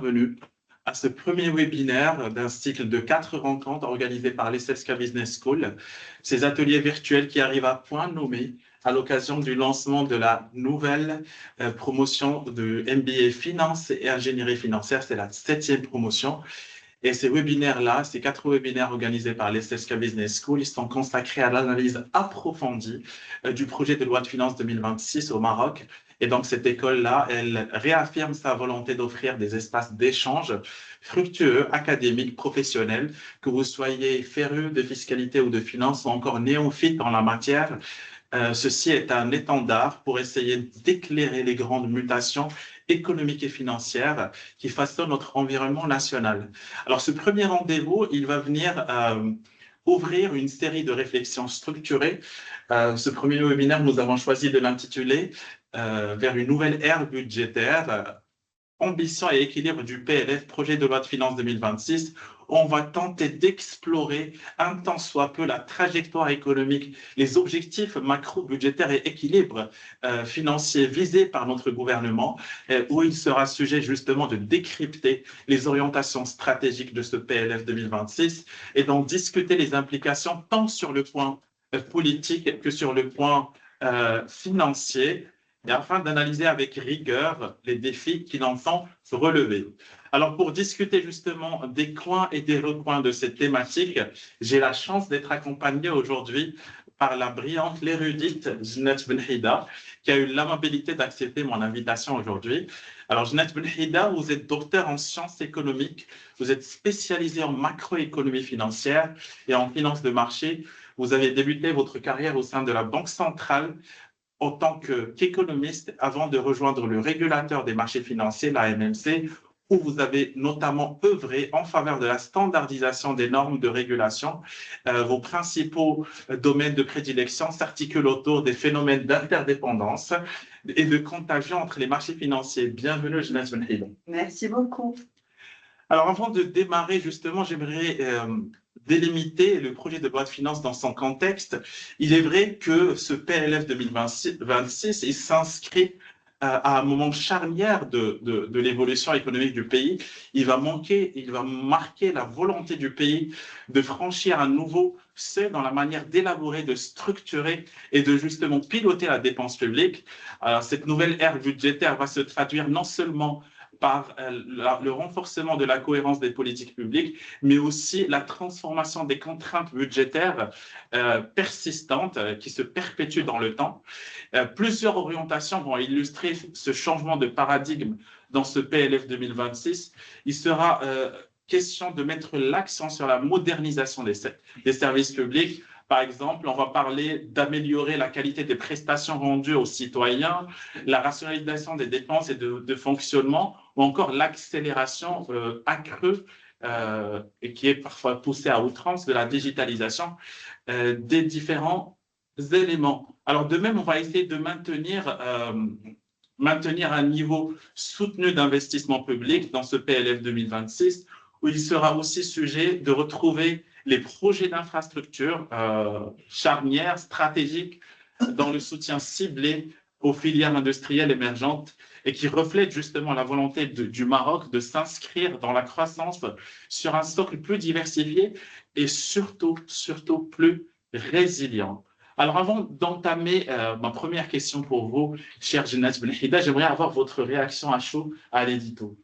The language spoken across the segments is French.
bienvenue à ce premier webinaire d'un cycle de 4 rencontres organisées par l'ESSESCA Business School. Ces ateliers virtuels qui arrivent à point nommé à l'occasion du lancement de la nouvelle promotion de MBA Finance et Ingénierie financière. C'est la 7e promotion. Et ces webinaires-là, ces 4 webinaires organisés par l'ESSESCA Business School, ils sont consacrés à l'analyse approfondie du projet de loi de finances 2026 au Maroc. Et donc, cette école-là, elle réaffirme sa volonté d'offrir des espaces d'échange fructueux, académiques, professionnels, que vous soyez férus de fiscalité ou de finance ou encore néophyte en la matière. Ceci est un étendard pour essayer d'éclairer les grandes mutations économiques et financières qui façonnent notre environnement national. Alors, ce premier rendez-vous, il va venir ouvrir une série de réflexions structurées. Ce premier webinaire, nous avons choisi de l'intituler vers une nouvelle ère budgétaire, ambition et équilibre du PLF, projet de loi de finances 2026. On va tenter d'explorer un tant soit peu la trajectoire économique, les objectifs macro-budgétaires et équilibre financier visés par notre gouvernement, où il sera sujet justement de décrypter les orientations stratégiques de ce PLF 2026 et d'en discuter les implications tant sur le point politique que sur le point financier, et afin d'analyser avec rigueur les défis qu'il entend relever. Alors, pour discuter justement des coins et des recoins de cette thématique, j'ai la chance d'être accompagné aujourd'hui par la brillante, l'érudite Jeannette Benhida, qui a eu l'amabilité d'accepter mon invitation aujourd'hui. Alors, Jeannette Benhida, vous êtes docteur en sciences économiques, vous êtes spécialisée en macroéconomie financière et en finance de marché. Vous avez débuté votre carrière au sein de la Banque centrale en tant qu'économiste avant de rejoindre le régulateur des marchés financiers, l'AMMC, où vous avez notamment œuvré en faveur de la standardisation des normes de régulation. Vos principaux domaines de prédilection s'articulent autour des phénomènes d'interdépendance et de contagion entre les marchés financiers. Bienvenue, Jeannette Benhida. Merci beaucoup. Alors, avant de démarrer, justement, j'aimerais délimiter le projet de loi de finances dans son contexte. Il est vrai que ce PLF 2026, il s'inscrit à un moment charnière de l'évolution économique du pays. Il va marquer la volonté du pays de franchir un nouveau seuil dans la manière d'élaborer, de structurer et de justement piloter la dépense publique. Alors, cette nouvelle ère budgétaire va se traduire non seulement par le renforcement de la cohérence des politiques publiques, mais aussi la transformation des contraintes budgétaires persistantes qui se perpétuent dans le temps. Plusieurs orientations vont illustrer ce changement de paradigme dans ce PLF 2026. Il sera question de mettre l'accent sur la modernisation des services publics. Par exemple, on va parler d'améliorer la qualité des prestations rendues aux citoyens, la rationalisation des dépenses et de fonctionnement, ou encore l'accélération accrue et qui est parfois poussée à outrance de la digitalisation des différents éléments. Alors, de même, on va essayer de maintenir un niveau soutenu d'investissement public dans ce PLF 2026, où il sera aussi sujet de retrouver les projets d'infrastructure charnières, stratégiques, dans le soutien ciblé aux filières industrielles émergentes et qui reflètent justement la volonté du Maroc de s'inscrire dans la croissance sur un socle plus diversifié et surtout plus résilient. Alors, avant d'entamer ma première question pour vous, chère Jeannette Benhida, j'aimerais avoir votre réaction à chaud à l'édito.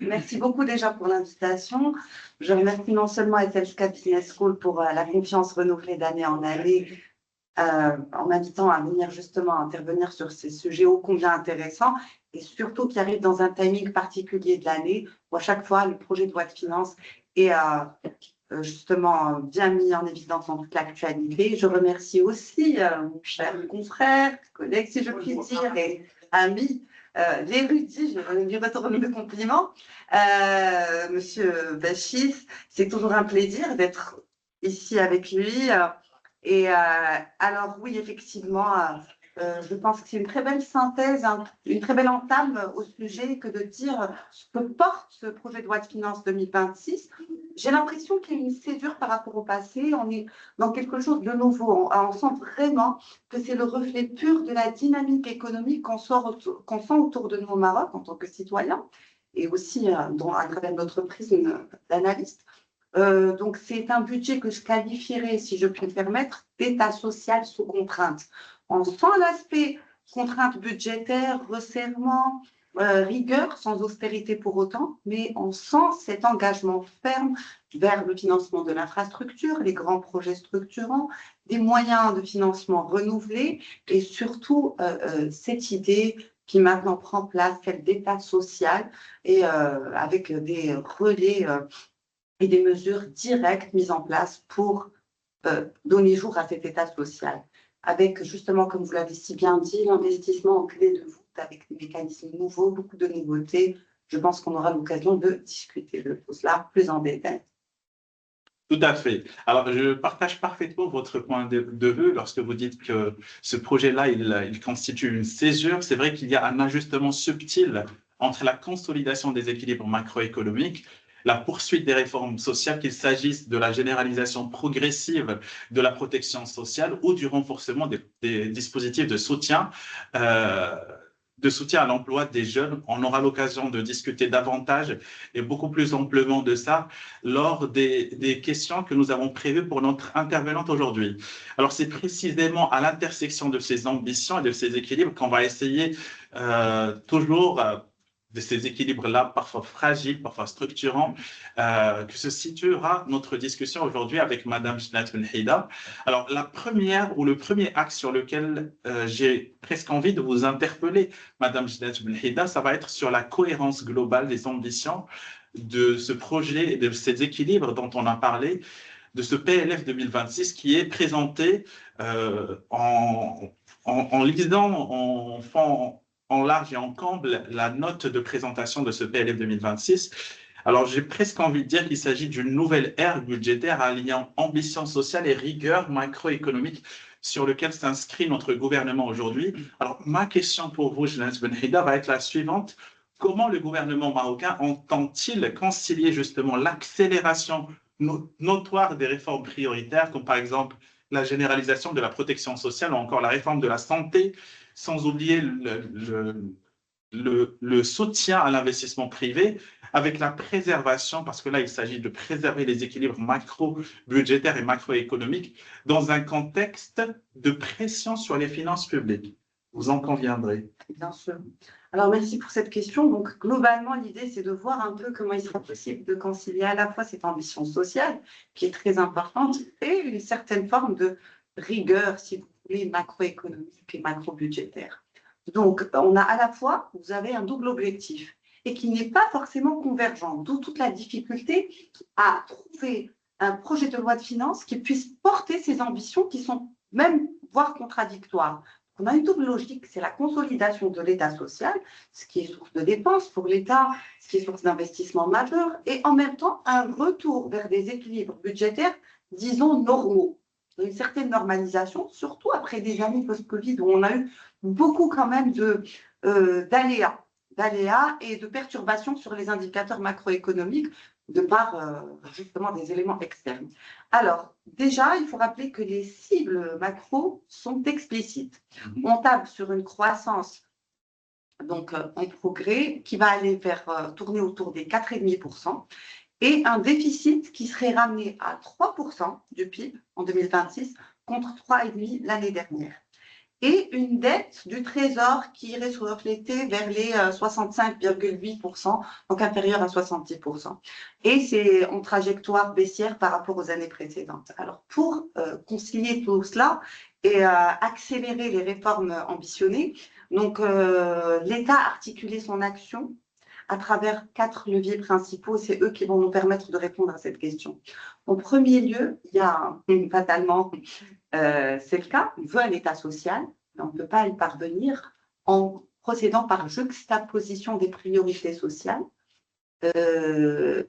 Merci beaucoup déjà pour l'invitation. Je remercie non seulement ESSESCA Business School pour la confiance renouvelée d'année en année, en m'invitant à venir justement intervenir sur ces sujets ô combien intéressants et surtout qui arrivent dans un timing particulier de l'année où à chaque fois le projet de loi de finances est justement bien mis en évidence dans toute l'actualité. Je remercie aussi mon cher confrère, collègue si je puis dire, et ami, l'érudit, je lui retourne le compliment, Monsieur Bachis. C'est toujours un plaisir d'être ici avec lui. Alors oui, effectivement, je pense que c'est une très belle synthèse, une très belle entame au sujet que de dire ce que porte ce projet de loi de finances 2026. J'ai l'impression qu'il y a une césure par rapport au passé. On est dans quelque chose de nouveau. On sent vraiment que c'est le reflet pur de la dynamique économique qu'on sent autour de nous au Maroc en tant que citoyens et aussi à travers notre prisme d'analyste. Donc, c'est un budget que je qualifierais, si je puis me permettre, d'État social sous contrainte. On sent l'aspect contrainte budgétaire, resserrement, rigueur, sans austérité pour autant, mais on sent cet engagement ferme vers le financement de l'infrastructure, les grands projets structurants, des moyens de financement renouvelés et surtout cette idée qui maintenant prend place, celle d'État social et avec des relais et des mesures directes mises en place pour donner jour à cet état social. Avec justement, comme vous l'avez si bien dit, l'investissement en clé de voûte avec des mécanismes nouveaux, beaucoup de nouveautés. Je pense qu'on aura l'occasion de discuter de tout cela plus en détail. Tout à fait. Alors, je partage parfaitement votre point de vue lorsque vous dites que ce projet-là, il constitue une césure. C'est vrai qu'il y a un ajustement subtil entre la consolidation des équilibres macroéconomiques, la poursuite des réformes sociales, qu'il s'agisse de la généralisation progressive de la protection sociale ou du renforcement des dispositifs de soutien à l'emploi des jeunes. On aura l'occasion de discuter davantage et beaucoup plus amplement de ça lors des questions que nous avons prévues pour notre intervenante aujourd'hui. Alors, c'est précisément à l'intersection de ces ambitions et de ces équilibres qu'on va essayer toujours de ces équilibres-là, parfois fragiles, parfois structurants, que se situera notre discussion aujourd'hui avec Madame Jnat Benhida. Alors, la première ou le premier axe sur lequel j'ai presque envie de vous interpeller, Madame Jnat Benhida, ça va être sur la cohérence globale des ambitions de ce projet, de ces équilibres dont on a parlé, de ce PLF 2026 qui est présenté en lisant en large et en comble la note de présentation de ce PLF 2026. Alors, j'ai presque envie de dire qu'il s'agit d'une nouvelle ère budgétaire alliant ambition sociale et rigueur macroéconomique sur lequel s'inscrit notre gouvernement aujourd'hui. Alors, ma question pour vous, Jnat Benhida, va être la suivante. Comment le gouvernement marocain entend-il concilier justement l'accélération notoire des réformes prioritaires, comme par exemple la généralisation de la protection sociale ou encore la réforme de la santé, sans oublier le soutien à l'investissement privé, avec la préservation, parce que là, il s'agit de préserver les équilibres macro-budgétaires et macroéconomiques dans un contexte de pression sur les finances publiques. Vous en conviendrez. Bien sûr. Alors, merci pour cette question. Donc, globalement, l'idée, c'est de voir un peu comment il sera possible de concilier à la fois cette ambition sociale, qui est très importante, et une certaine forme de rigueur, si vous voulez, macroéconomique et macro-budgétaire. Donc, on a à la fois, vous avez un double objectif, et qui n'est pas forcément convergent, d'où toute la difficulté à trouver un projet de loi de finances qui puisse porter ces ambitions qui sont même, voire contradictoires. On a une double logique, c'est la consolidation de l'État social, ce qui est source de dépenses pour l'État, ce qui est source d'investissement majeur, et en même temps un retour vers des équilibres budgétaires, disons, normaux. Une certaine normalisation, surtout après des années post-Covid où on a eu beaucoup quand même d'aléas et de perturbations sur les indicateurs macroéconomiques de par justement des éléments externes. Alors, déjà, il faut rappeler que les cibles macro sont explicites. On table sur une croissance donc en progrès qui va aller tourner autour des 4,5% et un déficit qui serait ramené à 3% du PIB en 2026 contre 3,5% l'année dernière. Et une dette du Trésor qui irait se refléter vers les 65,8%, donc inférieure à 70%. Et c'est en trajectoire baissière par rapport aux années précédentes. Alors, pour concilier tout cela et accélérer les réformes ambitionnées, donc l'État a articulé son action à travers 4 leviers principaux. C'est eux qui vont nous permettre de répondre à cette question. En premier lieu, il y a fatalement... c'est le cas, on veut un État social, mais on ne peut pas y parvenir en procédant par juxtaposition des priorités sociales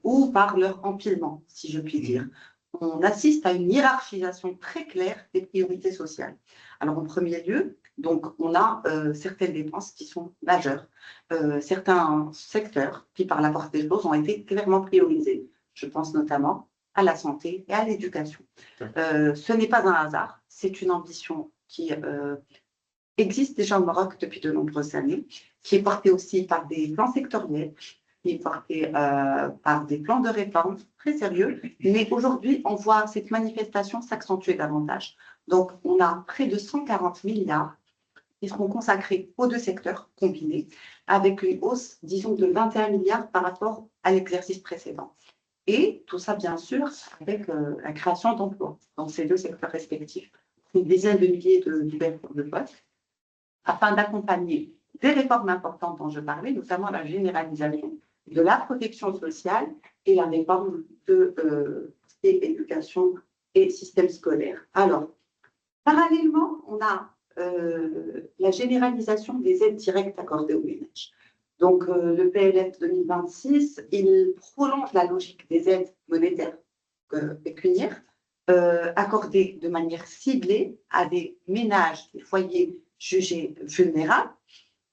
ou par leur empilement, si je puis dire. On assiste à une hiérarchisation très claire des priorités sociales. Alors, en premier lieu, donc, on a certaines dépenses qui sont majeures. Certains secteurs qui, par la force des choses, ont été clairement priorisés. Je pense notamment à la santé et à l'éducation. Ce n'est pas un hasard, c'est une ambition qui existe déjà au Maroc depuis de nombreuses années, qui est portée aussi par des plans sectoriels, qui est porté par des plans de réforme très sérieux. Mais aujourd'hui, on voit cette manifestation s'accentuer davantage. Donc, on a près de 140 milliards qui seront consacrés aux deux secteurs combinés, avec une hausse, disons, de 21 milliards par rapport à l'exercice précédent. Et tout ça, bien sûr, avec la création d'emplois dans ces deux secteurs respectifs. Une dizaine de milliers d'ouvertures de postes, afin d'accompagner des réformes importantes dont je parlais, notamment la généralisation de la protection sociale et la réforme de l'éducation et système scolaire. Alors, parallèlement, on a la généralisation des aides directes accordées aux ménages. Donc, le PLF 2026, il prolonge la logique des aides monétaires pécuniaires accordées de manière ciblée à des ménages, des foyers jugés vulnérables.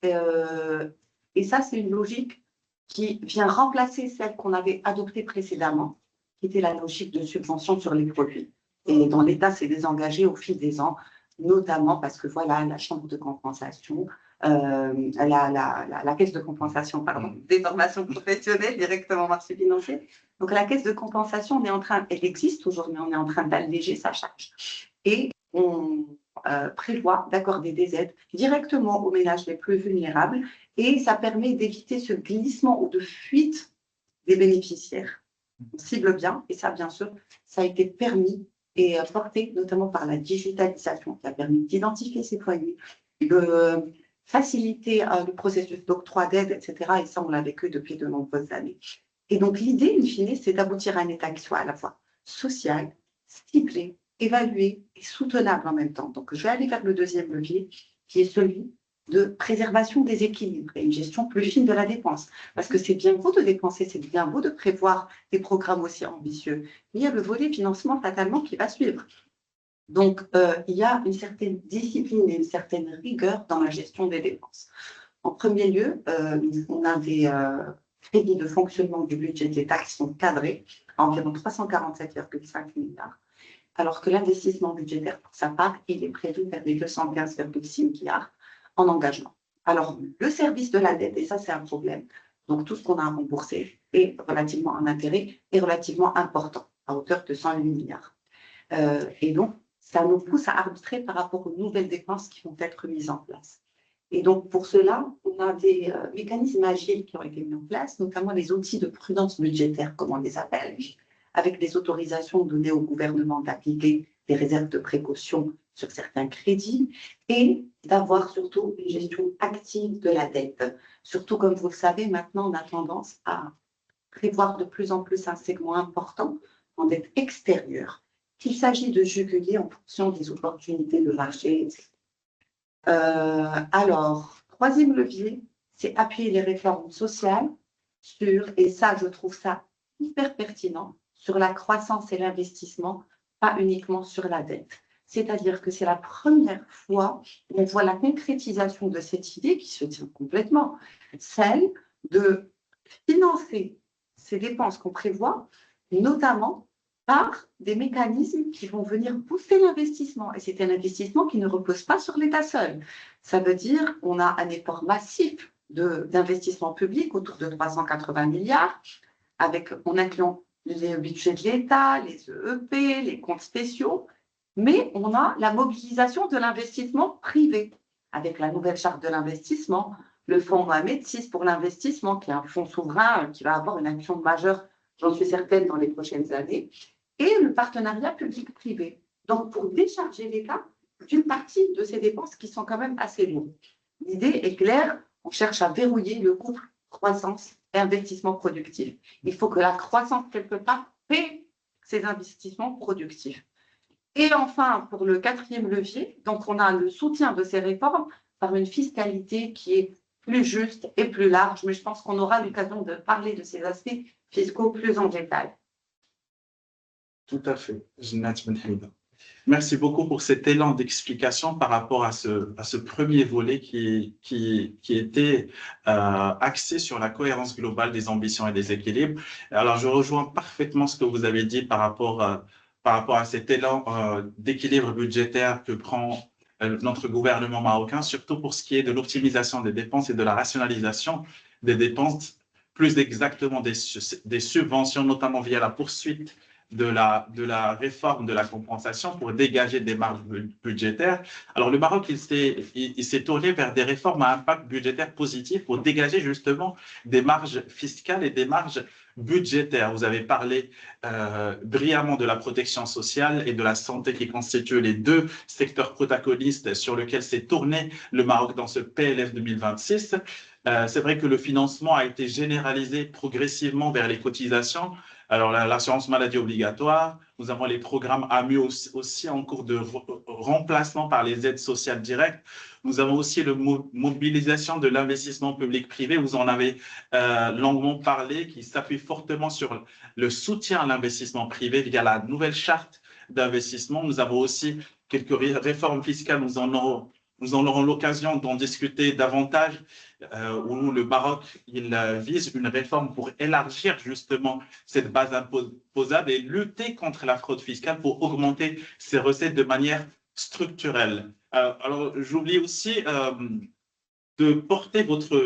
Et ça, c'est une logique qui vient remplacer celle qu'on avait adoptée précédemment, qui était la logique de subvention sur les produits, et dont l'État s'est désengagé au fil des ans, notamment parce que voilà, la chambre de compensation, la caisse de compensation, pardon, des formations professionnelles directement au marché financier. Donc la caisse de compensation, elle existe aujourd'hui, mais on est en train d'alléger sa charge. Et on prévoit d'accorder des aides directement aux ménages les plus vulnérables, et ça permet d'éviter ce glissement ou de fuite des bénéficiaires. On cible bien, et ça, bien sûr, ça a été permis et porté notamment par la digitalisation qui a permis d'identifier ces foyers, de faciliter le processus d'octroi d'aide, etc. Et ça, on l'a vécu depuis de nombreuses années. Et donc, l'idée, in fine, c'est d'aboutir à un État qui soit à la fois social, ciblé, évalué et soutenable en même temps. Donc, je vais aller vers le deuxième levier, qui est celui de préservation des équilibres et une gestion plus fine de la dépense. Parce que c'est bien beau de dépenser, c'est bien beau de prévoir des programmes aussi ambitieux, mais il y a le volet financement fatalement qui va suivre. Donc, il y a une certaine discipline et une certaine rigueur dans la gestion des dépenses. En premier lieu, on a des crédits de fonctionnement du budget de l'État qui sont cadrés à environ 347,5 milliards, alors que l'investissement budgétaire, pour sa part, il est prévu vers les 215,6 milliards en engagement. Alors, le service de la dette, et ça c'est un problème, donc tout ce qu'on a remboursé est relativement en intérêt et relativement important, à hauteur de 108 milliards. Et donc, ça nous pousse à arbitrer par rapport aux nouvelles dépenses qui vont être mises en place. Et donc, pour cela, on a des mécanismes agiles qui ont été mis en place, notamment les outils de prudence budgétaire, comme on les appelle, avec des autorisations données au gouvernement d'appliquer des réserves de précaution sur certains crédits et d'avoir surtout une gestion active de la dette. Surtout, comme vous le savez, maintenant, on a tendance à prévoir de plus en plus un segment important en dette extérieure, qu'il s'agit de juguler en fonction des opportunités de marché, etc. Alors, troisième levier, c'est appuyer les réformes sociales sur, et ça, je trouve ça hyper pertinent, sur la croissance et l'investissement, pas uniquement sur la dette. C'est-à-dire que c'est la première fois où on voit la concrétisation de cette idée qui se tient complètement, celle de financer ces dépenses qu'on prévoit, notamment par des mécanismes qui vont venir booster l'investissement. Et c'est un investissement qui ne repose pas sur l'État seul. Ça veut dire qu'on a un effort massif d'investissement public autour de 380 milliards, en incluant les budgets de l'État, les EEP, les comptes spéciaux, mais on a la mobilisation de l'investissement privé, avec la nouvelle charte de l'investissement, le fonds Mohamed VI pour l'investissement, qui est un fonds souverain qui va avoir une action majeure, j'en suis certaine, dans les prochaines années, et le partenariat public-privé. Donc, pour décharger l'État d'une partie de ces dépenses qui sont quand même assez lourdes. L'idée est claire, on cherche à verrouiller le couple croissance et investissement productif. Il faut que la croissance, quelque part, paie ces investissements productifs. Et enfin, pour le quatrième levier, donc on a le soutien de ces réformes par une fiscalité qui est plus juste et plus large, mais je pense qu'on aura l'occasion de parler de ces aspects fiscaux plus en détail. Tout à fait, Jinat Benhaïda. Merci beaucoup pour cet élan d'explication par rapport à ce premier volet qui était axé sur la cohérence globale des ambitions et des équilibres. Alors, je rejoins parfaitement ce que vous avez dit par rapport à cet élan d'équilibre budgétaire que prend notre gouvernement marocain, surtout pour ce qui est de l'optimisation des dépenses et de la rationalisation des dépenses plus exactement des subventions, notamment via la poursuite de la réforme de la compensation pour dégager des marges budgétaires. Alors, le Maroc, il s'est tourné vers des réformes à impact budgétaire positif pour dégager justement des marges fiscales et des marges budgétaires. Vous avez parlé brillamment de la protection sociale et de la santé qui constituent les deux secteurs protagonistes sur lesquels s'est tourné le Maroc dans ce PLF 2026. C'est vrai que le financement a été généralisé progressivement vers les cotisations. Alors, l'assurance maladie obligatoire, nous avons les programmes AMU aussi en cours de remplacement par les aides sociales directes. Nous avons aussi la mobilisation de l'investissement public-privé. Vous en avez longuement parlé, qui s'appuie fortement sur le soutien à l'investissement privé via la nouvelle charte d'investissement. Nous avons aussi quelques réformes fiscales. Nous en aurons l'occasion d'en discuter davantage, où le Maroc vise une réforme pour élargir justement cette base imposable et lutter contre la fraude fiscale pour augmenter ses recettes de manière structurelle. Alors, j'oublie aussi de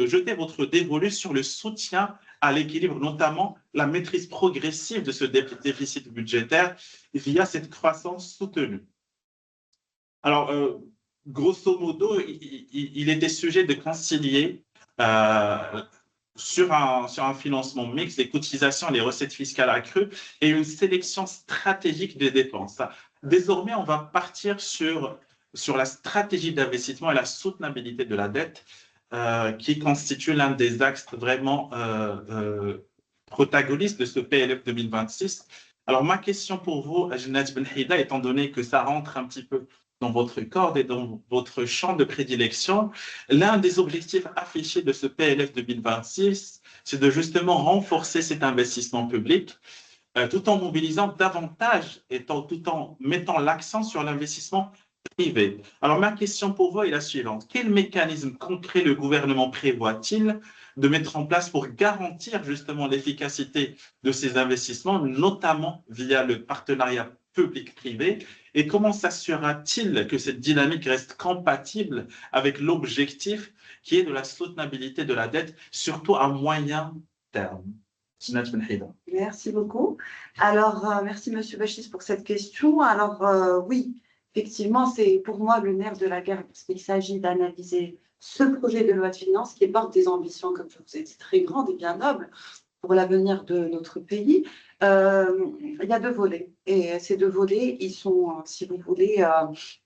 jeter votre dévolu sur le soutien à l'équilibre, notamment la maîtrise progressive de ce déficit budgétaire via cette croissance soutenue. Alors, grosso modo, il était sujet de concilier sur un financement mixte, les cotisations, les recettes fiscales accrues et une sélection stratégique des dépenses. Désormais, on va partir sur la stratégie d'investissement et la soutenabilité de la dette, qui constitue l'un des axes vraiment protagonistes de ce PLF 2026. Alors, ma question pour vous, Ajnat Benhida, étant donné que ça rentre un petit peu dans votre corde et dans votre champ de prédilection, l'un des objectifs affichés de ce PLF 2026, c'est de justement renforcer cet investissement public, tout en mobilisant davantage et tout en mettant l'accent sur l'investissement privé. Alors, ma question pour vous est la suivante. Quel mécanisme concret le gouvernement prévoit-il de mettre en place pour garantir justement l'efficacité de ces investissements, notamment via le partenariat public-privé, et comment s'assurera-t-il que cette dynamique reste compatible avec l'objectif qui est de la soutenabilité de la dette, surtout à moyen terme? Merci beaucoup. Alors, merci Monsieur Bachis pour cette question. Alors, oui, effectivement, c'est pour moi le nerf de la guerre, parce qu'il s'agit d'analyser ce projet de loi de finances qui porte des ambitions, comme je vous ai dit, très grandes et bien nobles pour l'avenir de notre pays. Il y a deux volets. Et ces deux volets, ils sont, si vous voulez,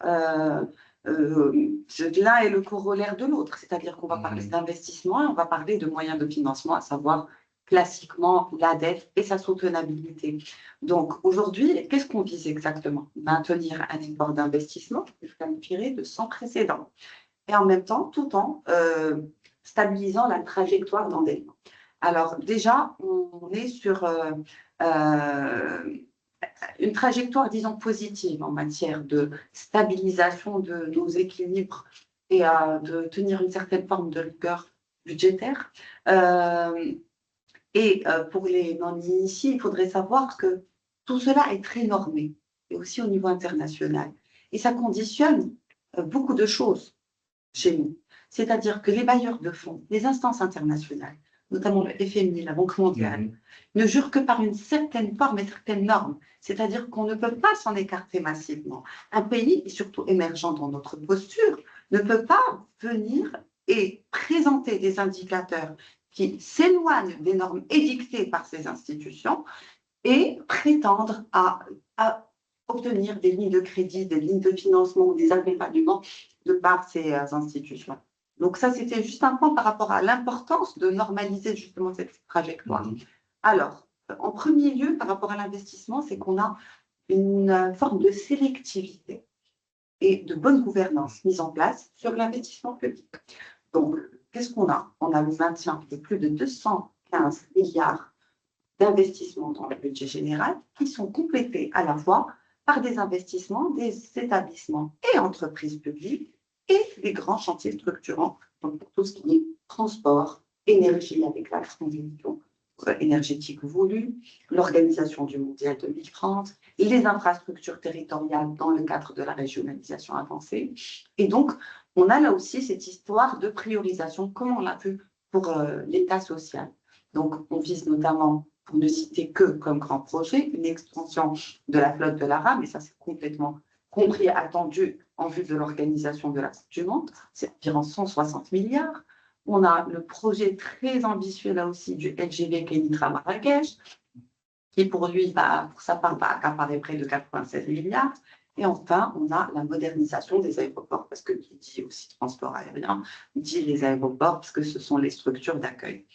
l'un est le corollaire de l'autre. C'est-à-dire qu'on va parler d'investissement et on va parler de moyens de financement, à savoir classiquement la dette et sa soutenabilité. Donc aujourd'hui, qu'est-ce qu'on vise exactement? Maintenir un effort d'investissement que je qualifierais de sans précédent. Et en même temps, tout en stabilisant la trajectoire d'endettement. Alors déjà, on est sur une trajectoire, disons, positive en matière de stabilisation de nos équilibres et de tenir une certaine forme de rigueur budgétaire. Pour les non-initiés, il faudrait savoir que tout cela est très normé, et aussi au niveau international. Et ça conditionne beaucoup de choses chez nous. C'est-à-dire que les bailleurs de fonds, les instances internationales, notamment le FMI, la Banque mondiale, ne jurent que par une certaine forme et certaines normes. C'est-à-dire qu'on ne peut pas s'en écarter massivement. Un pays, et surtout émergent dans notre posture, ne peut pas venir et présenter des indicateurs qui s'éloignent des normes édictées par ces institutions et prétendre à obtenir des lignes de crédit, des lignes de financement ou des accompagnements de par ces institutions. Donc ça, c'était juste un point par rapport à l'importance de normaliser justement cette trajectoire. Alors, en premier lieu, par rapport à l'investissement, c'est qu'on a une forme de sélectivité et de bonne gouvernance mise en place sur l'investissement public. Donc, qu'est-ce qu'on a? On a le maintien de plus de 215 milliards d'investissements dans le budget général qui sont complétés à la fois par des investissements des établissements et entreprises publiques et des grands chantiers structurants, donc pour tout ce qui est transport, énergie avec la transition énergétique voulue, l'organisation du Mondial 2030, les infrastructures territoriales dans le cadre de la régionalisation avancée. Et donc, on a là aussi cette histoire de priorisation, comme on l'a vu pour l'État social. Donc, on vise notamment, pour ne citer que comme grand projet, une extension de la flotte de la rame, et ça, c'est complètement compris, attendu en vue de l'organisation de la Coupe du Monde. C'est environ 160 milliards. On a le projet très ambitieux, là aussi, du LGV Kenitra-Marrakech, qui pour lui, pour sa part, va accaparer près de 96 milliards. Et enfin, on a la modernisation des aéroports, parce que qui dit aussi transport aérien, dit les aéroports, parce que ce sont les structures d'accueil.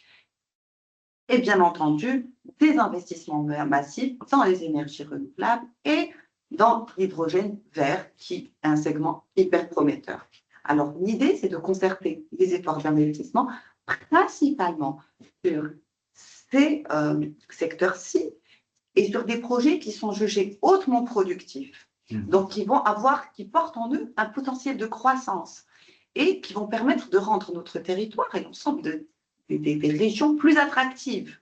Et bien entendu, des investissements massifs dans les énergies renouvelables et dans l'hydrogène vert, qui est un segment hyper prometteur. Alors, l'idée, c'est de concerter les efforts d'investissement principalement sur ces secteurs-ci et sur des projets qui sont jugés hautement productifs, donc qui portent en eux un potentiel de croissance et qui vont permettre de rendre notre territoire et l'ensemble des régions plus attractives.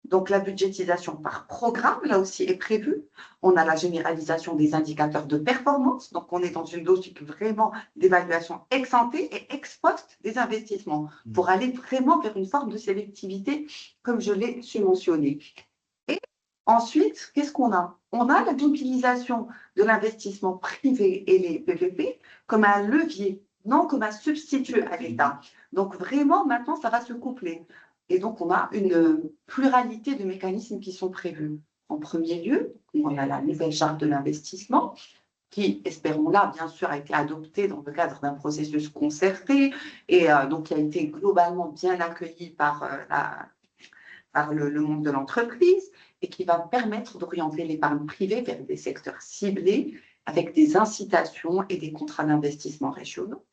Donc, la budgétisation par programme, là aussi, est prévue. On a la généralisation des indicateurs de performance. Donc, on est dans une logique vraiment d'évaluation ex ante et ex post des investissements pour aller vraiment vers une forme de sélectivité, comme je l'ai mentionné. Et ensuite, qu'est-ce qu'on a? On a la mobilisation de l'investissement privé et les PPP comme un levier, non comme un substitut à l'État. Donc, vraiment, maintenant, ça va se coupler. Et donc, on a une pluralité de mécanismes qui sont prévus. En premier lieu, on a la nouvelle charte de l'investissement qui, espérons-la, bien sûr, a été adoptée dans le cadre d'un processus concerté et donc qui a été globalement bien accueilli par le monde de l'entreprise et qui va permettre d'orienter l'épargne privée vers des secteurs ciblés avec des incitations et des contrats d'investissement régionaux.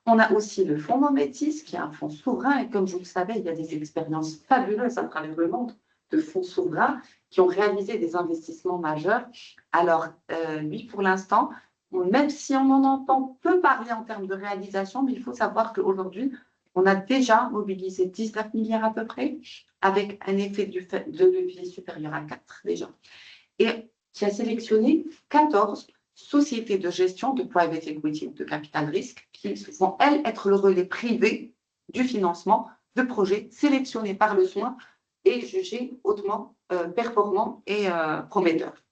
On a aussi le fonds Mométis, qui est un fonds souverain, et comme vous le savez, il y a des expériences fabuleuses à travers le monde de fonds souverains qui ont réalisé des investissements majeurs. Alors, lui, pour l'instant, même si on en entend peu parler en termes de réalisation, mais il faut savoir qu'aujourd'hui, on a déjà mobilisé 19 milliards à peu près, avec un effet de levier supérieur à 4 déjà, et qui a sélectionné 14 sociétés de gestion de private equity, de capital risque, qui vont, elles, être le relais privé du financement de projets sélectionnés par le soin et jugés hautement performants et prometteurs.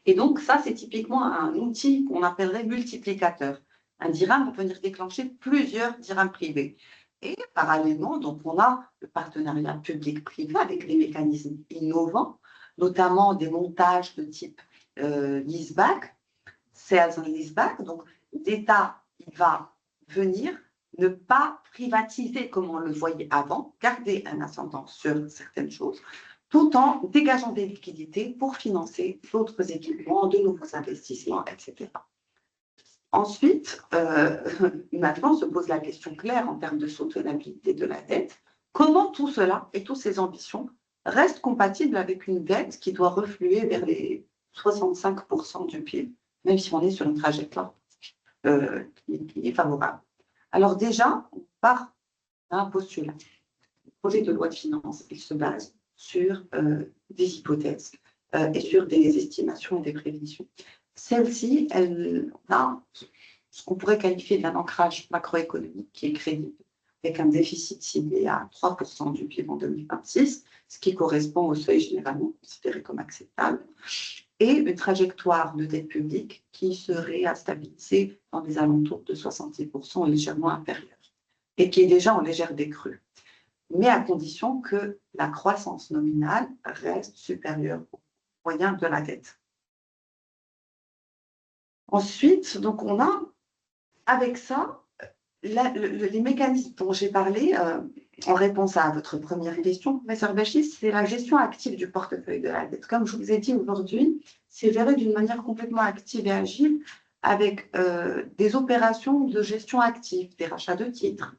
Et donc, ça, c'est typiquement un outil qu'on appellerait multiplicateur. Un dirham va venir déclencher plusieurs dirhams privés. Et parallèlement, donc, on a le partenariat public-privé avec des mécanismes innovants, notamment des montages de type leaseback, sales and leaseback. Donc, l'État, il va venir ne pas privatiser comme on le voyait avant, garder un ascendant sur certaines choses, tout en dégageant des liquidités pour financer d'autres équipements, de nouveaux investissements, etc. Ensuite, maintenant se pose la question claire en termes de soutenabilité de la dette. Comment tout cela et toutes ces ambitions restent compatibles avec une dette qui doit refluer vers les 65% du PIB, même si on est sur une trajectoire qui est favorable. Alors déjà, on part d'un postulat. Le projet de loi de finances, il se base sur des hypothèses et sur des estimations et des prévisions. Celle-ci, elle a ce qu'on pourrait qualifier d'un ancrage macroéconomique qui est crédible, avec un déficit ciblé à 3% du PIB en 2026, ce qui correspond au seuil généralement considéré comme acceptable, et une trajectoire de dette publique qui serait à stabiliser dans les alentours de 70% légèrement inférieure, et qui est déjà en légère décrue, mais à condition que la croissance nominale reste supérieure aux moyens de la dette. Ensuite, donc on a, avec ça, les mécanismes dont j'ai parlé en réponse à votre première question, professeur Bachis, c'est la gestion active du portefeuille de la dette. Comme je vous ai dit aujourd'hui, c'est géré d'une manière complètement active et agile avec des opérations de gestion active, des rachats de titres,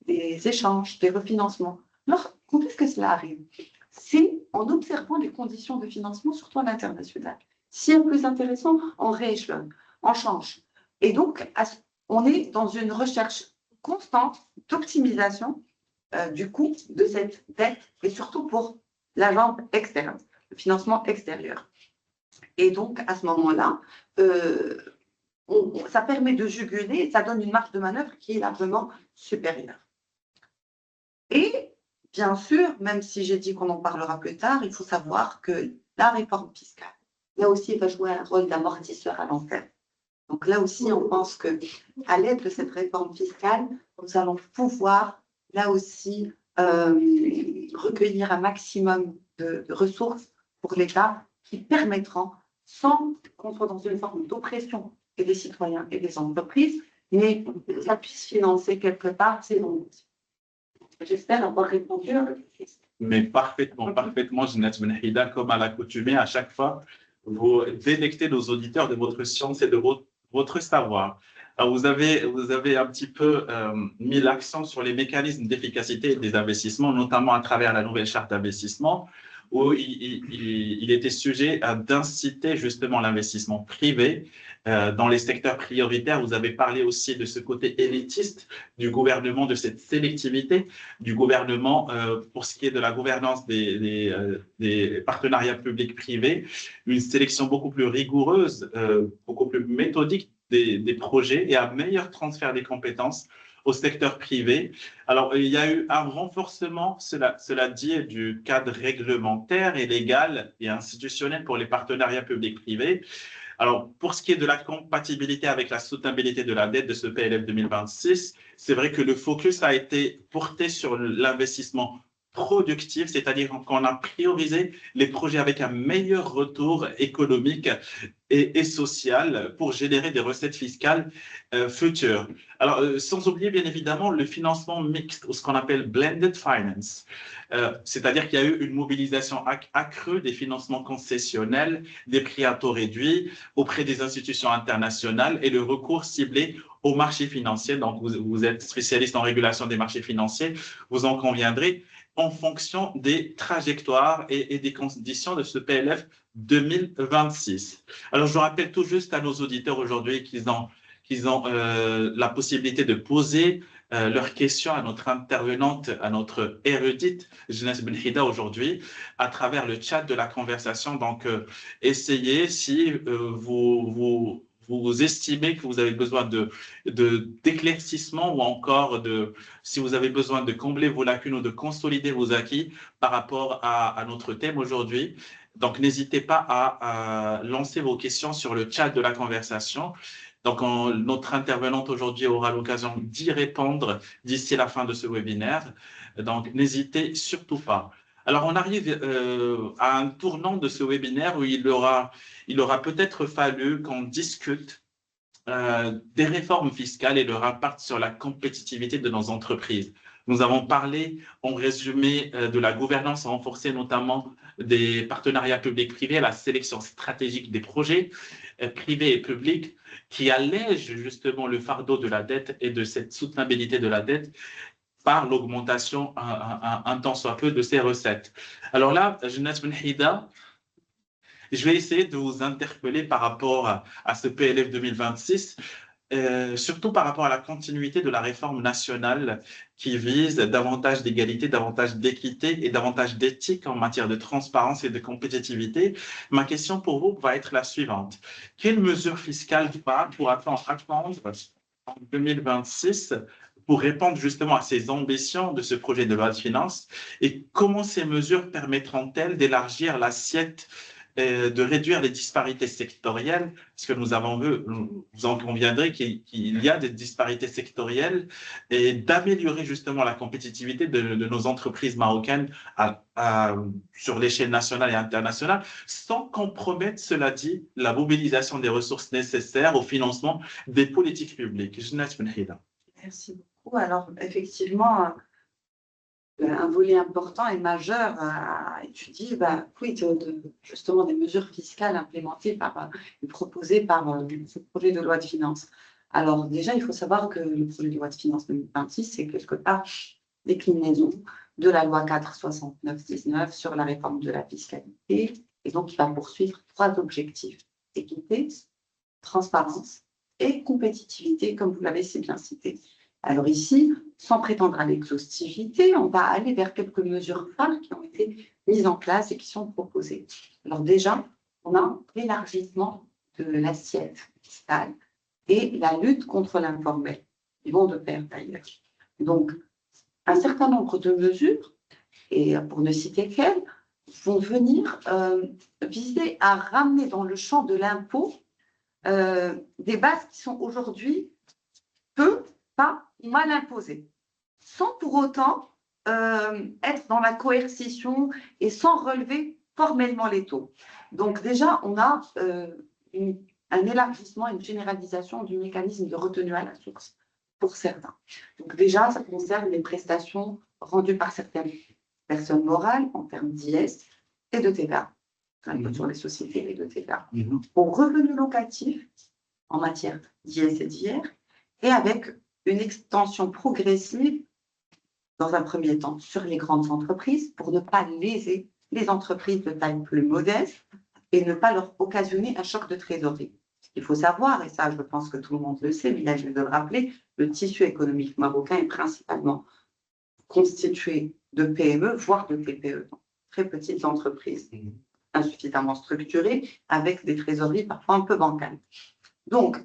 des échanges, des refinancements. Alors, quand est-ce que cela arrive? C'est en observant les conditions de financement, surtout à l'international. Si c'est plus intéressant, on rééchelonne, on change. Et donc, on est dans une recherche constante d'optimisation du coût de cette dette et surtout pour la jambe externe, le financement extérieur. Et donc, à ce moment-là, ça permet de juguler, ça donne une marge de manœuvre qui est largement supérieure. Et bien sûr, même si j'ai dit qu'on en parlera plus tard, il faut savoir que la réforme fiscale, là aussi, va jouer un rôle d'amortisseur à long terme. Donc là aussi, on pense qu'à l'aide de cette réforme fiscale, nous allons pouvoir, là aussi, recueillir un maximum de ressources pour l'État qui permettront, sans qu'on soit dans une forme d'oppression et des citoyens et des entreprises, mais que ça puisse financer quelque part ces ambitions. J'espère avoir répondu à votre question. Mais parfaitement, Jeannette Benhida, comme à l'accoutumée, à chaque fois, vous délectez nos auditeurs de votre science et de votre savoir. Alors, vous avez un petit peu mis l'accent sur les mécanismes d'efficacité des investissements, notamment à travers la nouvelle charte d'investissement, où il était sujet d'inciter justement l'investissement privé dans les secteurs prioritaires. Vous avez parlé aussi de ce côté élitiste du gouvernement, de cette sélectivité du gouvernement pour ce qui est de la gouvernance des partenariats publics-privés, une sélection beaucoup plus rigoureuse, beaucoup plus méthodique des projets et un meilleur transfert des compétences au secteur privé. Alors, il y a eu un renforcement, cela dit, du cadre réglementaire et légal et institutionnel pour les partenariats publics-privés. Alors, pour ce qui est de la compatibilité avec la soutenabilité de la dette de ce PLF 2026, c'est vrai que le focus a été porté sur l'investissement productif, c'est-à-dire qu'on a priorisé les projets avec un meilleur retour économique et social pour générer des recettes fiscales futures. Alors, sans oublier bien évidemment le financement mixte, ou ce qu'on appelle blended finance, c'est-à-dire qu'il y a eu une mobilisation accrue des financements concessionnels, des prix à taux réduits auprès des institutions internationales et le recours ciblé aux marchés financiers. Donc, vous êtes spécialiste en régulation des marchés financiers, vous en conviendrez, en fonction des trajectoires et des conditions de ce PLF 2026. Alors, je rappelle tout juste à nos auditeurs aujourd'hui qu'ils ont la possibilité de poser leurs questions à notre intervenante, à notre érudite, Jeannette Benhida, aujourd'hui, à travers le chat de la conversation. Donc, essayez, si vous estimez que vous avez besoin d'éclaircissement ou encore si vous avez besoin de combler vos lacunes ou de consolider vos acquis par rapport à notre thème aujourd'hui. Donc, n'hésitez pas à lancer vos questions sur le chat de la conversation. Donc, notre intervenante aujourd'hui aura l'occasion d'y répondre d'ici la fin de ce webinaire. Donc, n'hésitez surtout pas. Alors, on arrive à un tournant de ce webinaire où il aura peut-être fallu qu'on discute des réformes fiscales et leur impact sur la compétitivité de nos entreprises. Nous avons parlé, en résumé, de la gouvernance renforcée, notamment des partenariats publics-privés, la sélection stratégique des projets privés et publics, qui allège justement le fardeau de la dette et de cette soutenabilité de la dette par l'augmentation un tant soit peu de ces recettes. Alors là, Jeannette Benhida, je vais essayer de vous interpeller par rapport à ce PLF 2026, surtout par rapport à la continuité de la réforme nationale qui vise davantage d'égalité, davantage d'équité et davantage d'éthique en matière de transparence et de compétitivité. Ma question pour vous va être la suivante. Quelles mesures fiscales pourra-t-on attendre en 2026 pour répondre justement à ces ambitions de ce projet de loi de finances et comment ces mesures permettront-elles d'élargir l'assiette de réduire les disparités sectorielles, parce que nous avons vu, vous en conviendrez qu'il y a des disparités sectorielles, et d'améliorer justement la compétitivité de nos entreprises marocaines sur l'échelle nationale et internationale, sans compromettre, cela dit, la mobilisation des ressources nécessaires au financement des politiques publiques. Jeannette Benhida. Merci beaucoup. Alors, effectivement, un volet important et majeur à étudier, justement des mesures fiscales implémentées et proposées par ce projet de loi de finances. Alors déjà, il faut savoir que le projet de loi de finances 2026, c'est quelque part déclinaison de la loi 469/19 sur la réforme de la fiscalité. Et donc, il va poursuivre 3 objectifs: équité, transparence et compétitivité, comme vous l'avez si bien cité. Alors ici, sans prétendre à l'exhaustivité, on va aller vers quelques mesures phares qui ont été mises en place et qui sont proposées. Alors déjà, on a l'élargissement de l'assiette fiscale et la lutte contre l'informel. Ils vont de pair d'ailleurs. Donc, un certain nombre de mesures et pour ne citer qu'elles, vont venir viser à ramener dans le champ de l'impôt des bases qui sont aujourd'hui peu, pas mal imposées, sans pour autant être dans la coercition et sans relever formellement les taux. Donc déjà, on a un élargissement, une généralisation du mécanisme de retenue à la source pour certains. Donc déjà, ça concerne les prestations rendues par certaines personnes morales en termes d'IS et de TVA, un peu sur les sociétés et de TVA. Aux revenus locatifs en matière d'IS et d'IR, et avec une extension progressive, dans un premier temps, sur les grandes entreprises, pour ne pas léser les entreprises de taille plus modeste et ne pas leur occasionner un choc de trésorerie. Il faut savoir, et ça je pense que tout le monde le sait, mais là je vais le rappeler, le tissu économique marocain est principalement constitué de PME, voire de TPE, très petites entreprises, insuffisamment structurées, avec des trésoreries parfois un peu bancales. Donc,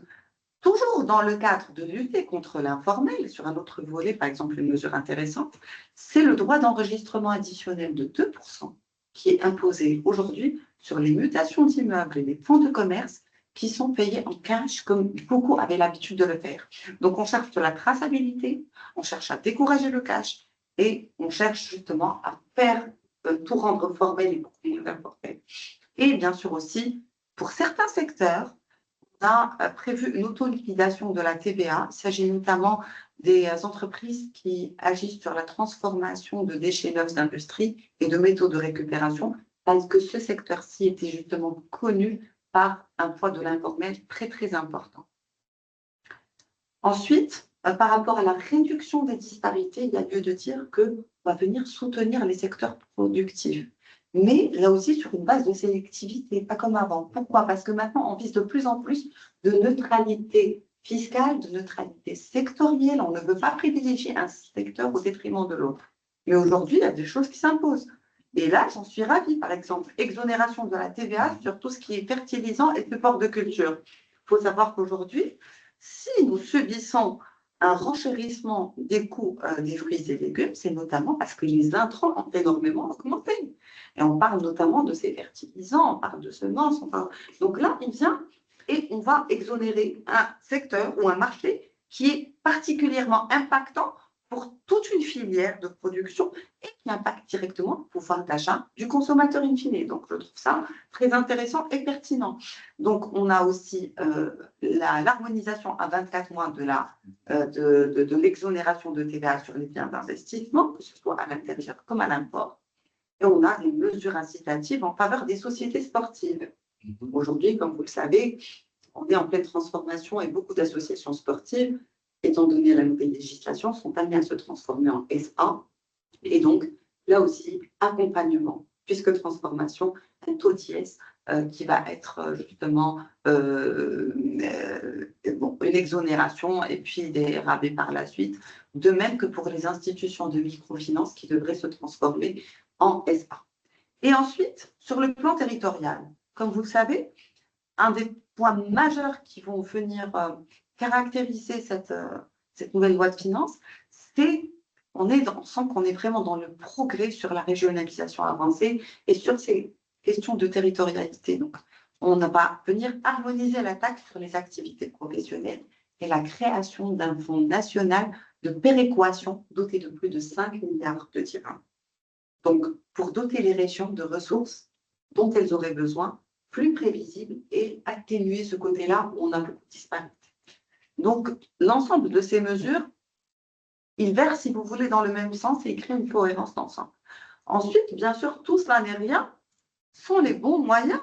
toujours dans le cadre de lutter contre l'informel, sur un autre volet, par exemple, une mesure intéressante, c'est le droit d'enregistrement additionnel de 2% qui est imposé aujourd'hui sur les mutations d'immeubles et les fonds de commerce qui sont payés en cash comme beaucoup avaient l'habitude de le faire. Donc, on cherche de la traçabilité, on cherche à décourager le cash et on cherche justement à faire tout rendre formel et beaucoup moins informel. Et bien sûr aussi, pour certains secteurs, on a prévu une auto-liquidation de la TVA. Il s'agit notamment des entreprises qui agissent sur la transformation de déchets neufs d'industrie et de métaux de récupération, parce que ce secteur-ci était justement connu par un poids de l'informel très, très important. Ensuite, par rapport à la réduction des disparités, il y a lieu de dire qu'on va venir soutenir les secteurs productifs. Mais là aussi sur une base de sélectivité, pas comme avant. Pourquoi? Parce que maintenant, on vise de plus en plus de neutralité fiscale, de neutralité sectorielle. On ne veut pas privilégier un secteur au détriment de l'autre. Mais aujourd'hui, il y a des choses qui s'imposent. Et là, j'en suis ravie. Par exemple, exonération de la TVA sur tout ce qui est fertilisant et support de culture. Il faut savoir qu'aujourd'hui, si nous subissons un renchérissement des coûts des fruits et légumes, c'est notamment parce que les intrants ont énormément augmenté. Et on parle notamment de ces fertilisants, on parle de semences. Donc là, il vient et on va exonérer un secteur ou un marché qui est particulièrement impactant pour toute une filière de production et qui impacte directement le pouvoir d'achat du consommateur in fine. Donc, je trouve ça très intéressant et pertinent. Donc, on a aussi l'harmonisation à 24 mois de l'exonération de TVA sur les biens d'investissement, que ce soit à l'intérieur comme à l'import. Et on a des mesures incitatives en faveur des sociétés sportives. Aujourd'hui, comme vous le savez, on est en pleine transformation et beaucoup d'associations sportives, étant donné la nouvelle législation, sont amenées à se transformer en SA. Et donc, là aussi, accompagnement, puisque transformation, un taux d'IS qui va être justement une exonération et puis des rabais par la suite, de même que pour les institutions de microfinance qui devraient se transformer en SA. Et ensuite, sur le plan territorial, comme vous le savez, un des points majeurs qui vont venir caractériser cette nouvelle loi de finances, c'est on sent qu'on est vraiment dans le progrès sur la régionalisation avancée et sur ces questions de territorialité. Donc, on va venir harmoniser la taxe sur les activités professionnelles et la création d'un fonds national de péréquation doté de plus de 5 milliards de dirhams. Donc, pour doter les régions de ressources dont elles auraient besoin, plus prévisibles et atténuer ce côté-là où on a beaucoup de disparités. Donc, l'ensemble de ces mesures, ils versent, si vous voulez, dans le même sens et ils créent une cohérence d'ensemble. Ensuite, bien sûr, tout cela n'est rien, sont les bons moyens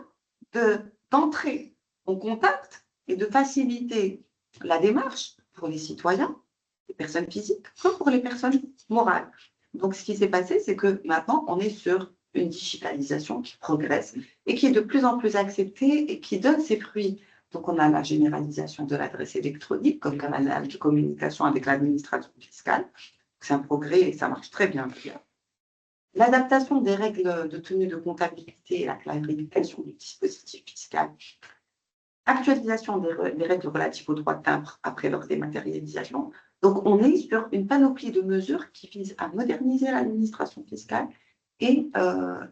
d'entrer en contact et de faciliter la démarche pour les citoyens, les personnes physiques, comme pour les personnes morales. Donc, ce qui s'est passé, c'est que maintenant, on est sur une digitalisation qui progresse et qui est de plus en plus acceptée et qui donne ses fruits. Donc, on a la généralisation de l'adresse électronique comme canal de communication avec l'administration fiscale. C'est un progrès et ça marche très bien. L'adaptation des règles de tenue de comptabilité et la clarification du dispositif fiscal. Actualisation des règles relatives aux droits de timbre après leur dématérialisation. Donc, on est sur une panoplie de mesures qui visent à moderniser l'administration fiscale et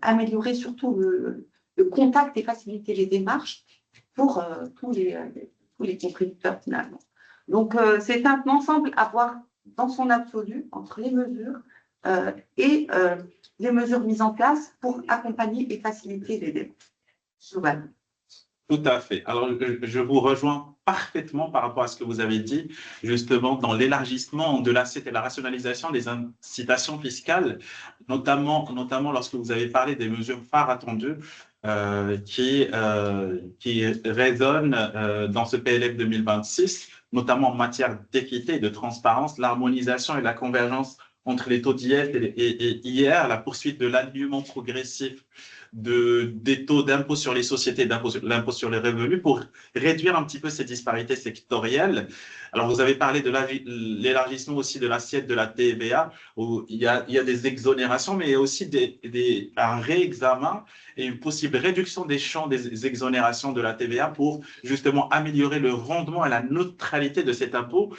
améliorer surtout le contact et faciliter les démarches pour tous les contributeurs finalement. Donc, c'est un ensemble à voir dans son absolu entre les mesures et les mesures mises en place pour accompagner et faciliter les démarches. Tout à fait. Alors, je vous rejoins parfaitement par rapport à ce que vous avez dit, justement, dans l'élargissement de l'assiette et la rationalisation des incitations fiscales, notamment lorsque vous avez parlé des mesures phares attendues qui résonnent dans ce PLF 2026, notamment en matière d'équité et de transparence, l'harmonisation et la convergence entre les taux d'IF et IR, la poursuite de l'alignement progressif des taux d'impôt sur les sociétés, l'impôt sur les revenus pour réduire un petit peu ces disparités sectorielles. Alors, vous avez parlé de l'élargissement aussi de l'assiette de la TVA, où il y a des exonérations, mais il y a aussi un réexamen et une possible réduction des champs des exonérations de la TVA pour justement améliorer le rendement et la neutralité de cet impôt.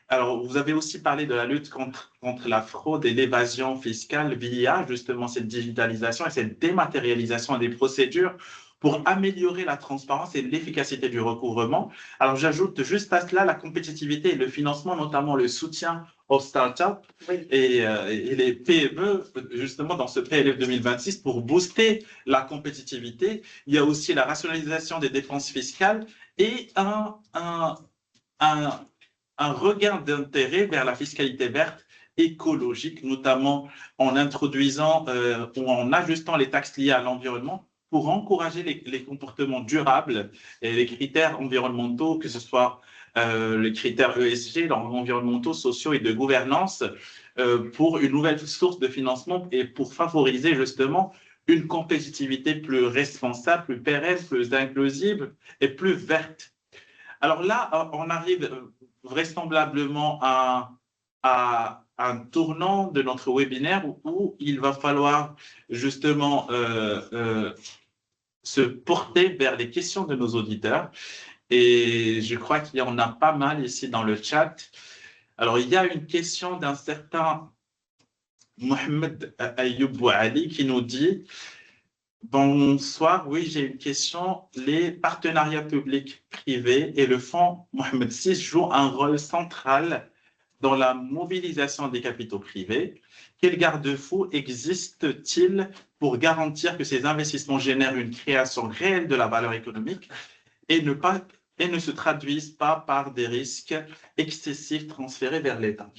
Alors, vous avez aussi parlé de la lutte contre la fraude et l'évasion fiscale via justement cette digitalisation et cette dématérialisation des procédures pour améliorer la transparence et l'efficacité du recouvrement. Alors, j'ajoute juste à cela la compétitivité et le financement, notamment le soutien aux startups et les PME, justement dans ce PLF 2026 pour booster la compétitivité. Il y a aussi la rationalisation des dépenses fiscales et un regain d'intérêt vers la fiscalité verte écologique, notamment en introduisant ou en ajustant les taxes liées à l'environnement pour encourager les comportements durables et les critères environnementaux, que ce soit les critères ESG, environnementaux, sociaux et de gouvernance, pour une nouvelle source de financement et pour favoriser justement une compétitivité plus responsable, plus pérenne, plus inclusive et plus verte. Alors là, on arrive vraisemblablement à un tournant de notre webinaire où il va falloir justement se porter vers les questions de nos auditeurs. Et je crois qu'il y en a pas mal ici dans le chat. Alors, il y a une question d'un certain Mohamed Ayoub Ali qui nous dit: bonsoir, oui, j'ai une question. Les partenariats publics-privés et le fonds Mohamed VI jouent un rôle central dans la mobilisation des capitaux privés. Quels garde-fous existe-t-il pour garantir que ces investissements génèrent une création réelle de la valeur économique et ne se traduisent pas par des risques excessifs transférés vers l'État?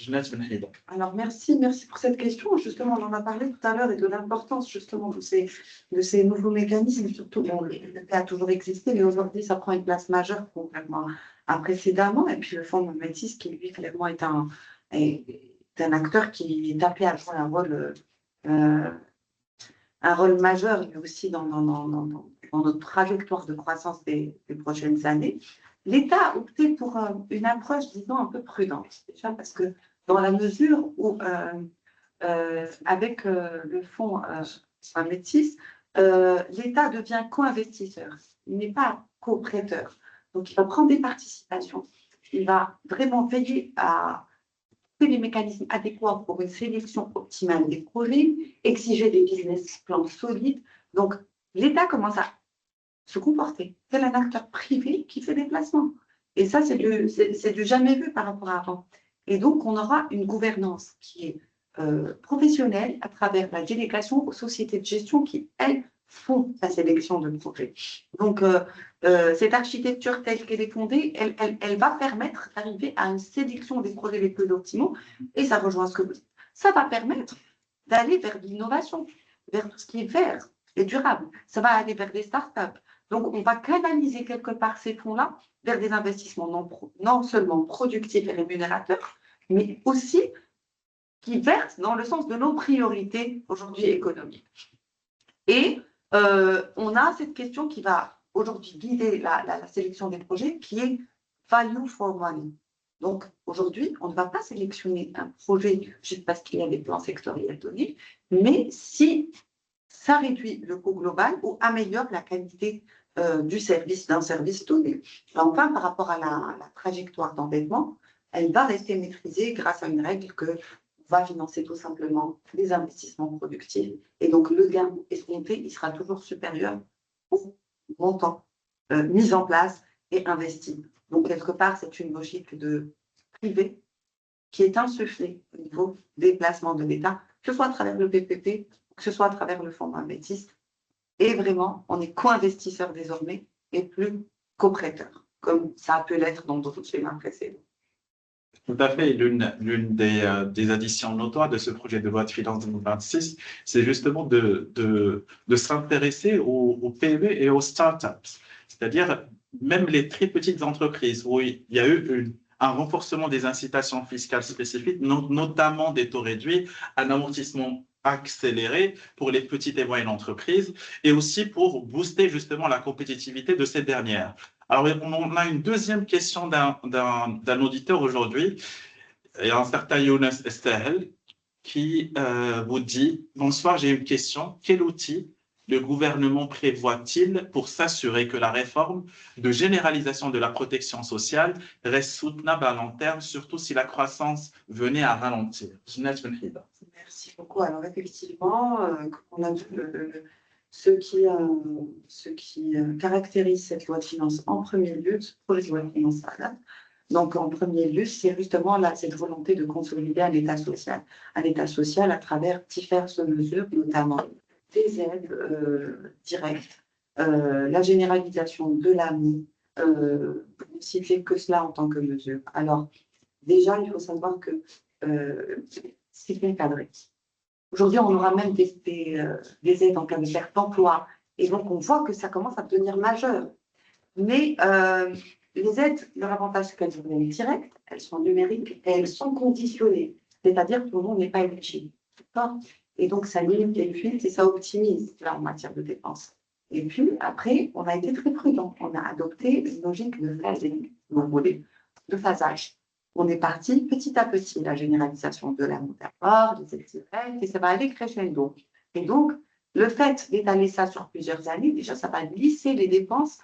Alors, merci pour cette question. Justement, on en a parlé tout à l'heure et de l'importance justement de ces nouveaux mécanismes. Surtout, bon, le a toujours existé, mais aujourd'hui, ça prend une place majeure contrairement à précédemment. Et puis, le fonds Mohamed VI, qui lui, clairement, est un acteur qui est appelé à jouer un rôle majeur, mais aussi dans notre trajectoire de croissance des prochaines années. L'État a opté pour une approche, disons, un peu prudente, déjà parce que dans la mesure où, avec le fonds Mohamed VI, l'État devient co-investisseur, il n'est pas co-prêteur. Donc, il va prendre des participations, il va vraiment veiller à les mécanismes adéquats pour une sélection optimale des projets, exiger des business plans solides. Donc, l'État commence à se comporter tel un acteur privé qui fait des placements. Et ça, c'est du jamais vu par rapport à avant. Et donc, on aura une gouvernance qui est professionnelle à travers la délégation aux sociétés de gestion qui, elles, font la sélection de projets. Donc, cette architecture telle qu'elle est fondée, elle va permettre d'arriver à une sélection des projets les plus optimaux. Et ça rejoint ce que vous dites. Ça va permettre d'aller vers l'innovation, vers tout ce qui est vert et durable. Ça va aller vers des startups. Donc, on va canaliser quelque part ces fonds-là vers des investissements non seulement productifs et rémunérateurs, mais aussi qui versent dans le sens de nos priorités aujourd'hui économiques. Et on a cette question qui va aujourd'hui guider la sélection des projets, qui est value for money. Donc, aujourd'hui, on ne va pas sélectionner un projet juste parce qu'il y a des plans sectoriels donnés, mais si ça réduit le coût global ou améliore la qualité d'un service donné. Enfin, par rapport à la trajectoire d'endettement, elle va rester maîtrisée grâce à une règle que va financer tout simplement des investissements productifs. Et donc, le gain escompté, il sera toujours supérieur au montant mis en place et investi. Donc, quelque part, c'est une logique de privé qui est insufflée au niveau des placements de l'État, que ce soit à travers le PPP, que ce soit à travers le fonds d'investissement. Et vraiment, on est co-investisseur désormais et plus co-prêteur, comme ça a pu l'être dans d'autres schémas précédents. Tout à fait. L'une des additions notoires de ce projet de loi de finances 2026, c'est justement de s'intéresser aux PME et aux startups. C'est-à-dire même les très petites entreprises où il y a eu un renforcement des incitations fiscales spécifiques, notamment des taux réduits, un amortissement accéléré pour les petites et moyennes entreprises et aussi pour booster justement la compétitivité de ces dernières. Alors, on a une deuxième question d'un auditeur aujourd'hui, un certain Younes Estahel, qui vous dit « Bonsoir, j'ai une question. Quel outil le gouvernement prévoit-il pour s'assurer que la réforme de généralisation de la protection sociale reste soutenable à long terme, surtout si la croissance venait à ralentir ?» Merci beaucoup. Alors effectivement, on a vu ce qui caractérise cette loi de finances en premier lieu, ce projet de loi de finances là. Donc en premier lieu, c'est justement là, cette volonté de consolider un État social à travers diverses mesures, notamment des aides directes, la généralisation de l'AMI, pour ne citer que cela en tant que mesure. Alors déjà, il faut savoir que c'est bien cadré. Aujourd'hui, on aura même des aides en cas de perte d'emploi. Et donc, on voit que ça commence à devenir majeur. Mais les aides, leur avantage, c'est qu'elles sont directes, elles sont numériques et elles sont conditionnées. C'est-à-dire que tout le monde n'est pas éligible. Et donc, ça limite les fuites et ça optimise là, en matière de dépenses. Et puis, après, on a été très prudent. On a adopté une logique de phasing, si vous voulez, de phasage. On est parti petit à petit, la généralisation de la montagne, des aides directes, et ça va aller crescendo. Et donc, le fait d'étaler ça sur plusieurs années, déjà, ça va lisser les dépenses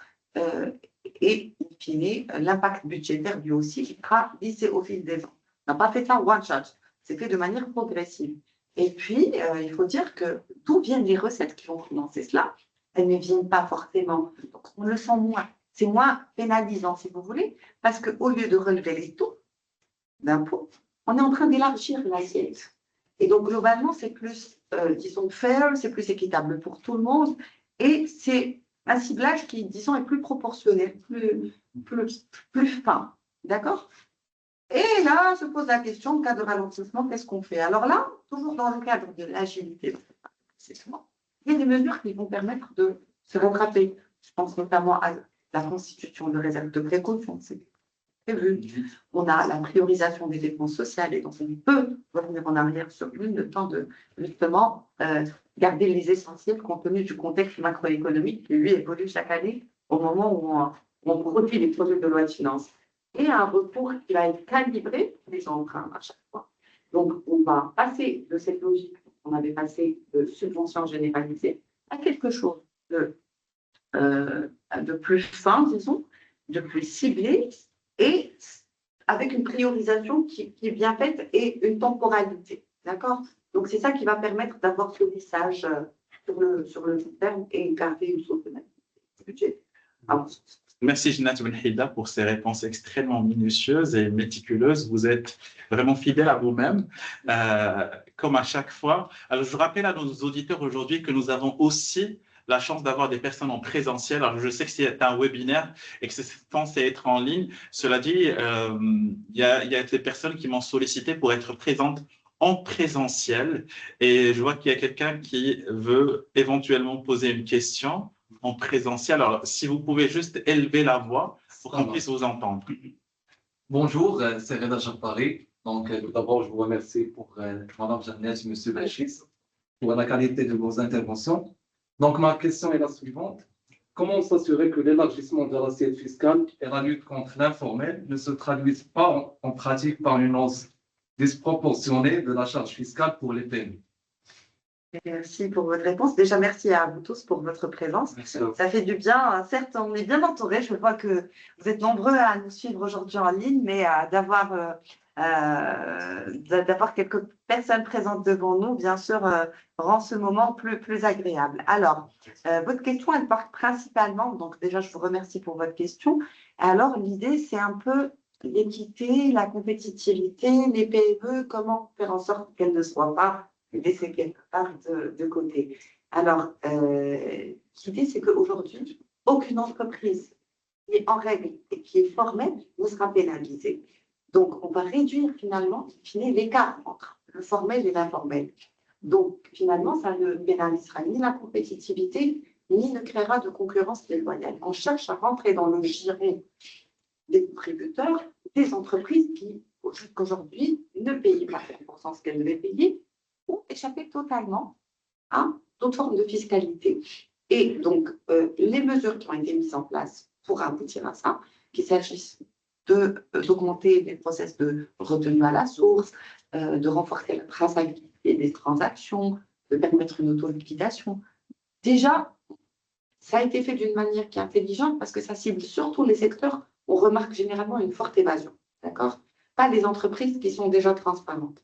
et, in fine, l'impact budgétaire lui aussi, il sera lissé au fil des ans. On n'a pas fait ça one shot, c'est fait de manière progressive. Et puis, il faut dire que d'où viennent les recettes qui vont financer cela? Elles ne viennent pas forcément. Donc, on le sent moins. C'est moins pénalisant, si vous voulez, parce qu'au lieu de relever les taux d'impôts, on est en train d'élargir l'assiette. Et donc, globalement, c'est plus, disons, fair, c'est plus équitable pour tout le monde. Et c'est un ciblage qui, disons, est plus proportionnel, plus fin. D'accord? Et là, se pose la question, en cas de ralentissement, qu'est-ce qu'on fait? Alors là, toujours dans le cadre de l'agilité, il y a des mesures qui vont permettre de se rattraper. Je pense notamment à la constitution de réserves de précaution, c'est prévu. On a la priorisation des dépenses sociales et donc on peut revenir en arrière sur le temps de justement garder les essentiels compte tenu du contexte macroéconomique qui, lui, évolue chaque année au moment où on produit les projets de loi de finances. Et un recours qui va être calibré pour les emprunts à chaque fois. Donc, on va passer de cette logique qu'on avait passé de subvention généralisée à quelque chose de plus fin, disons, de plus ciblé, et avec une priorisation qui est bien faite et une temporalité. D'accord? Donc, c'est ça qui va permettre d'avoir ce lissage sur le long terme et garder une soutenabilité du budget. Merci Ginat Benhida pour ces réponses extrêmement minutieuses et méticuleuses. Vous êtes vraiment fidèle à vous-même, comme à chaque fois. Alors, je rappelle à nos auditeurs aujourd'hui que nous avons aussi la chance d'avoir des personnes en présentiel. Alors, je sais que c'est un webinaire et que c'est censé être en ligne. Cela dit, il y a des personnes qui m'ont sollicité pour être présentes en présentiel. Et je vois qu'il y a quelqu'un qui veut éventuellement poser une question en présentiel. Alors, si vous pouvez juste élever la voix pour qu'on puisse vous entendre. Bonjour, c'est Reda Jampari. Donc, tout d'abord, je vous remercie pour Madame Janès, Monsieur Bachis, pour la qualité de vos interventions. Donc, ma question est la suivante. Comment s'assurer que l'élargissement de l'assiette fiscale et la lutte contre l'informel ne se traduisent pas en pratique par une hausse disproportionnée de la charge fiscale pour les PME? Merci pour votre réponse. Déjà, merci à vous tous pour votre présence. Ça fait du bien. Certes, on est bien entourés. Je vois que vous êtes nombreux à nous suivre aujourd'hui en ligne, mais d'avoir d'avoir quelques personnes présentes devant nous, bien sûr, rend ce moment plus agréable. Alors, votre question, elle porte principalement, donc déjà, je vous remercie pour votre question. Alors, l'idée, c'est un peu l'équité, la compétitivité, les PME, comment faire en sorte qu'elles ne soient pas laissées quelque part de côté. Alors, l'idée, c'est qu'aujourd'hui, aucune entreprise qui est en règle et qui est formelle ne sera pénalisée. Donc, on va réduire finalement l'écart entre le formel et l'informel. Donc, finalement, ça ne pénalisera ni la compétitivité, ni ne créera de concurrence déloyale. On cherche à rentrer dans le giron des contributeurs, des entreprises qui, jusqu'aujourd'hui, ne payent pas 100% ce qu'elles devaient payer ou échapper totalement à d'autres formes de fiscalité. Et donc, les mesures qui ont été mises en place pour aboutir à ça, qu'il s'agisse d'augmenter les process de retenue à la source, de renforcer la traçabilité des transactions, de permettre une auto-liquidation. Déjà, ça a été fait d'une manière qui est intelligente parce que ça cible surtout les secteurs où on remarque généralement une forte évasion, d'accord? Pas les entreprises qui sont déjà transparentes.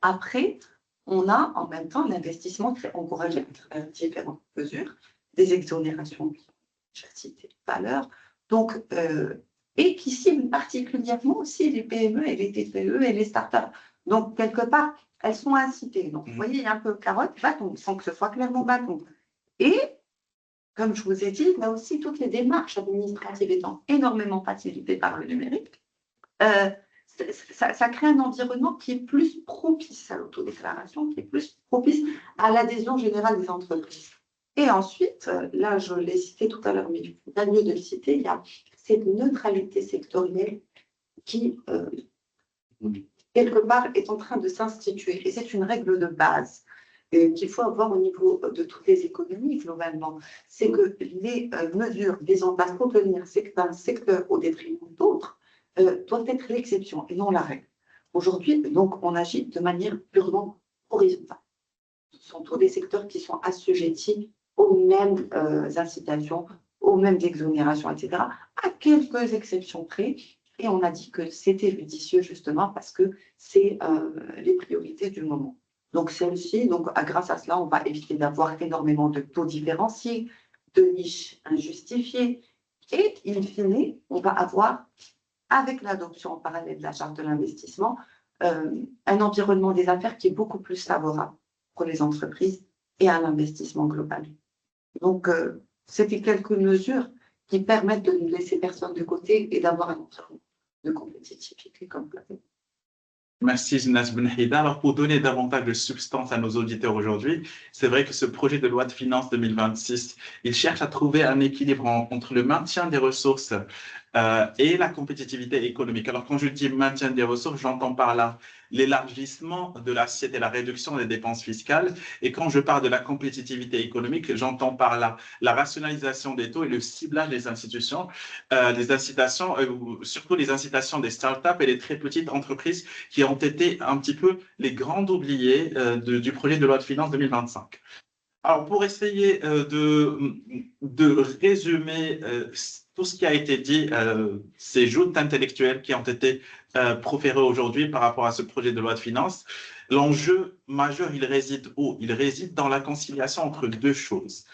Après, on a en même temps l'investissement qui est encouragé à travers différentes mesures, des exonérations, j'ai cité tout à l'heure, donc, et qui ciblent particulièrement aussi les PME et les TPE et les startups. Donc, quelque part, elles sont incitées. Donc, vous voyez, il y a un peu carotte, bâton, sans que ce soit clairement bâton. Et, comme je vous ai dit, il y a aussi toutes les démarches administratives étant énormément facilitées par le numérique. Ça crée un environnement qui est plus propice à l'autodéclaration, qui est plus propice à l'adhésion générale des entreprises. Et ensuite, là, je l'ai cité tout à l'heure, mais il y a lieu de le citer, il y a cette neutralité sectorielle qui, quelque part, est en train de s'instituer. Et c'est une règle de base qu'il faut avoir au niveau de toutes les économies, globalement. C'est que les mesures visant à soutenir certains secteurs au détriment d'autres doivent être l'exception et non la règle. Aujourd'hui, donc, on agit de manière purement horizontale. Ce sont tous des secteurs qui sont assujettis aux mêmes incitations, aux mêmes exonérations, etc., à quelques exceptions près. Et on a dit que c'était judicieux justement parce que c'est les priorités du moment. Donc, celle-ci, donc, grâce à cela, on va éviter d'avoir énormément de taux différenciés, de niches injustifiées. Et, in fine, on va avoir, avec l'adoption en parallèle de la charte de l'investissement, un environnement des affaires qui est beaucoup plus favorable pour les entreprises et à l'investissement global. Donc, c'était quelques mesures qui permettent de ne laisser personne de côté et d'avoir un environnement de compétitivité comme vous l'avez. Merci Znas Benhida. Alors pour donner davantage de substance à nos auditeurs aujourd'hui, c'est vrai que ce projet de loi de finances 2026, il cherche à trouver un équilibre entre le maintien des ressources et la compétitivité économique. Alors quand je dis maintien des ressources, j'entends par là l'élargissement de l'assiette et la réduction des dépenses fiscales. Et quand je parle de la compétitivité économique, j'entends par là la rationalisation des taux et le ciblage des institutions, des incitations, surtout les incitations des startups et des très petites entreprises qui ont été un petit peu les grandes oubliées du projet de loi de finances 2025. Alors, pour essayer de résumer tout ce qui a été dit, ces joutes intellectuelles qui ont été proférées aujourd'hui par rapport à ce projet de loi de finances, l'enjeu majeur, il réside où? Il réside dans la conciliation entre deux choses.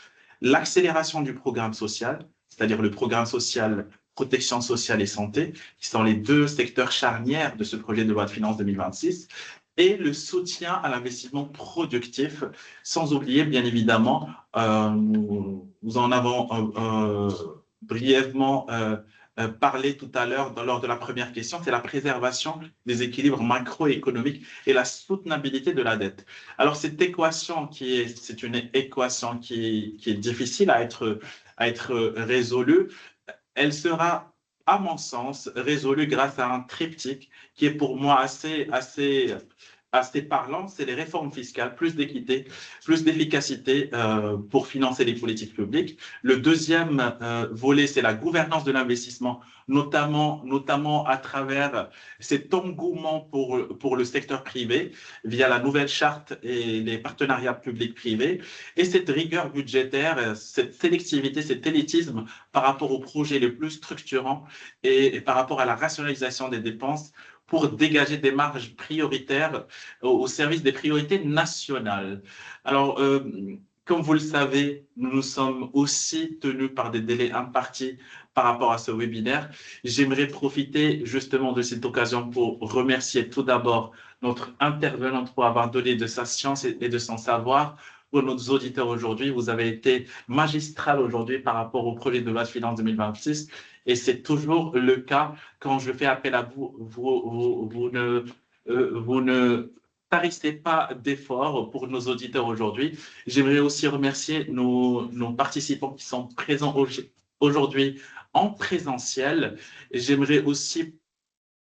L'accélération du programme social, c'est-à-dire le programme social, protection sociale et santé, qui sont les deux secteurs charnières de ce projet de loi de finances 2026, et le soutien à l'investissement productif, sans oublier, bien évidemment, nous en avons brièvement parlé tout à l'heure lors de la première question, c'est la préservation des équilibres macroéconomiques et la soutenabilité de la dette. Alors, cette équation c'est une équation qui est difficile à être résolue. Elle sera, à mon sens, résolue grâce à un triptyque qui est pour moi assez parlant, c'est les réformes fiscales, plus d'équité, plus d'efficacité pour financer les politiques publiques. Le deuxième volet, c'est la gouvernance de l'investissement, notamment à travers cet engouement pour le secteur privé via la nouvelle charte et les partenariats publics-privés, et cette rigueur budgétaire, cette sélectivité, cet élitisme par rapport aux projets les plus structurants et par rapport à la rationalisation des dépenses pour dégager des marges prioritaires au service des priorités nationales. Alors, comme vous le savez, nous sommes aussi tenus par des délais impartis par rapport à ce webinaire. J'aimerais profiter justement de cette occasion pour remercier tout d'abord notre intervenante pour avoir donné de sa science et de son savoir. Pour nos auditeurs aujourd'hui, vous avez été magistral aujourd'hui par rapport au projet de loi de finances 2026 et c'est toujours le cas quand je fais appel à vous. Vous ne tarissez pas d'efforts pour nos auditeurs aujourd'hui. J'aimerais aussi remercier nos participants qui sont présents aujourd'hui en présentiel. J'aimerais aussi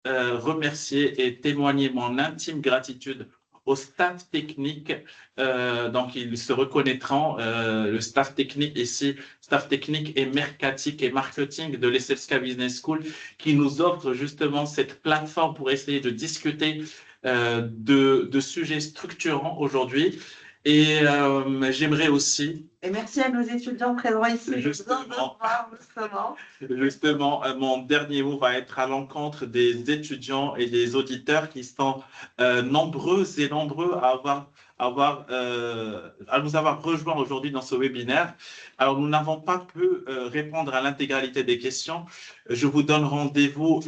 remercier et témoigner mon intime gratitude au staff technique. Donc, ils se reconnaîtront, le staff technique ici, staff technique et mercatique et marketing de l'ESSECA Business School, qui nous offre justement cette plateforme pour essayer de discuter de sujets structurants aujourd'hui. Et j'aimerais aussi... Et merci à nos étudiants présents ici. Justement, mon dernier mot va être à l'encontre des étudiants et des auditeurs qui sont nombreux et nombreux à nous avoir rejoints aujourd'hui dans ce webinaire. Alors, nous n'avons pas pu répondre à l'intégralité des questions. Je vous donne rendez-vous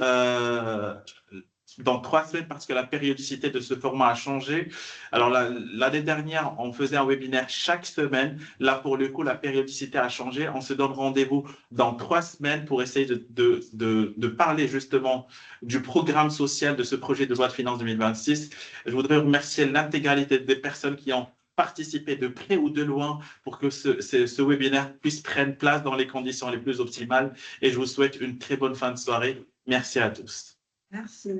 dans 3 semaines parce que la périodicité de ce format a changé. Alors, l'année dernière, on faisait un webinaire chaque semaine. Là, pour le coup, la périodicité a changé. On se donne rendez-vous dans 3 semaines pour essayer de parler justement du programme social de ce projet de loi de finances 2026. Je voudrais remercier l'intégralité des personnes qui ont participé de près ou de loin pour que ce webinaire puisse prendre place dans les conditions les plus optimales. Et je vous souhaite une très bonne fin de soirée. Merci à tous. Merci.